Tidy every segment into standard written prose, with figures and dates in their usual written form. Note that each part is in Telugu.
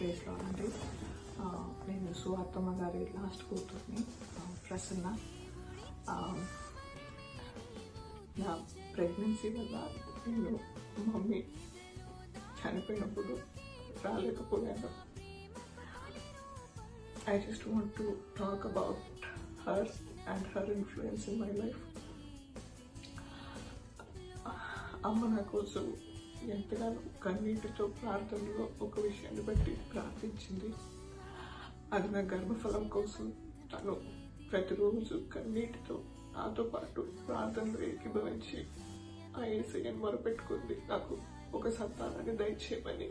ప్రేస్ లార్డ్ అండి. నేను సువార్తమ్మ గారి లాస్ట్ కూతుర్ని, ప్రసన్న. నా ప్రెగ్నెన్సీ వల్ల నేను మమ్మీ చనిపోయినప్పుడు రాలేకపోయాను. I just want to talk about her and her influence in my life. అమ్మ నా కోసం ఎంతగానో కన్నీటితో ప్రార్థనలో ఒక విషయాన్ని బట్టి ప్రార్థించింది. అది నా గర్భఫలం కోసం తను ప్రతిరోజు కన్నీటితో నాతో పాటు ప్రార్థనలు ఏకీభవించి ఆ యేసయ్యను మొరపెట్టుకుంది, నాకు ఒక సంతానాన్ని దయచేయమని.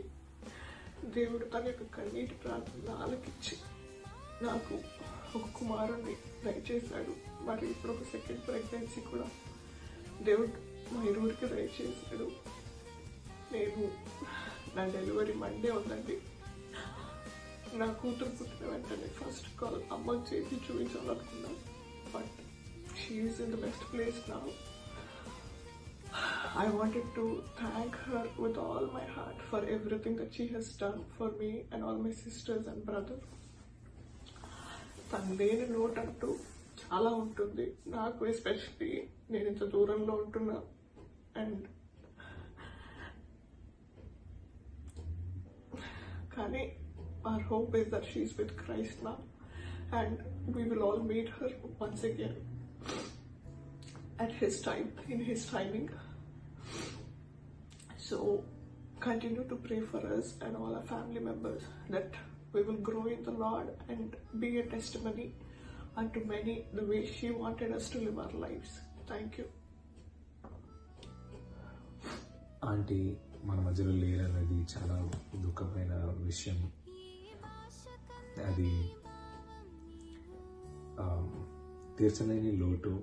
దేవుడు తన యొక్క కన్నీటి ప్రార్థన ఆలకించి నాకు ఒక కుమారుణ్ణి దయచేశాడు. మరి ఇప్పుడు ఒక సెకండ్ ప్రెగ్నెన్సీ కూడా దేవుడు మా ఇరువురికి దయచేశాడు. నేను నా డెలివరీ మండే ఉందండి. నా కూతురు పుట్టిన వెంటనే ఫస్ట్ కాల్ అమ్మకి చేసి చూపించాలనుకున్నాను. But she is in the best place now. I wanted to thank her with all my heart for everything that she has done for me and all my sisters and brothers. తను లేని నోట్ అంటూ చాలా ఉంటుంది నాకు, ఎస్పెషల్లీ నేను ఇంత దూరంలో ఉంటున్నా. అండ్ కానీ our hope is that she is with Christ now and we will all meet her once again at his time, in his timing. So continue to pray for us and all our family members that we will grow in the Lord and be a testimony unto many the way she wanted us to live our lives. Thank you. Aunty మన మధ్యలో లేరన్నది చాలా దుఃఖమైన విషయం. అది తీర్చలేని లోటు,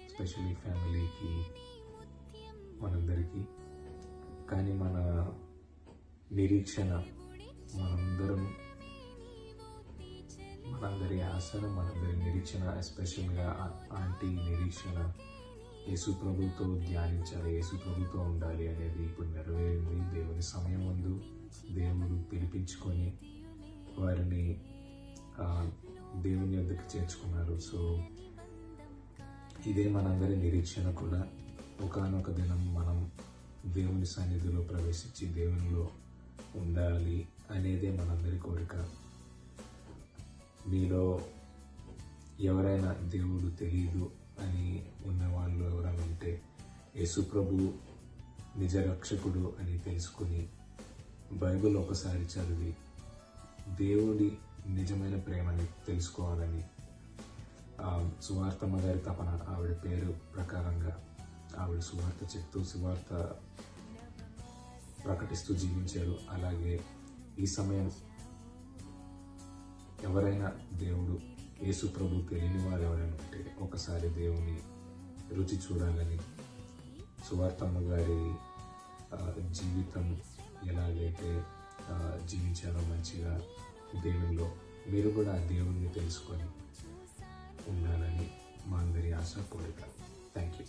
ఎస్పెషల్లీ ఫ్యామిలీకి, మనందరికీ. కానీ మన నిరీక్షణ, మనందరి ఆశను, మనందరి నిరీక్షణ, ఎస్పెషల్గా ఆంటీ నిరీక్షణ యేసు ప్రభుతో ధ్యానించాలి, యేసు ప్రభుతో ఉండాలి అనేది ఇప్పుడు నెరవేరింది. దేవుని సమయం ముందు దేవుడు పిలిపించుకొని వారిని దేవుని వద్దకు చేర్చుకున్నారు. సో ఇదే మనందరి నిరీక్షణ కూడా. ఒకానొక దినం మనం దేవుని సన్నిధిలో ప్రవేశించి దేవునిలో ఉండాలి అనేదే మనందరి కోరిక. మీలో ఎవరైనా దేవుడు తెలియదు అని ఉన్నవాళ్ళు ఎవరైనా ఉంటే, యేసు ప్రభు నిజ రక్షకుడు అని తెలుసుకుని బైబిల్ ఒకసారి చదివి దేవుడి నిజమైన ప్రేమని తెలుసుకోవాలని సువార్తమ్మ గారి తపన. ఆవిడ పేరు ప్రకారంగా ఆవిడ సువార్త చెప్తూ సువార్త ప్రకటిస్తూ జీవించారు. అలాగే ఈ సమయం ఎవరైనా దేవుడు యేసు ప్రభు తెలియని వారు ఎవరైనా ఉంటే ఒకసారి దేవుని రుచి చూడాలని, సువార్తమ్మ గారి జీవితం ఎలాగైతే జీవించారో మంచిగా దేవునిలో, మీరు కూడా ఆ దేవుణ్ణి తెలుసుకొని ఉండాలని మా అందరి ఆశ, కోరిక. Thank you.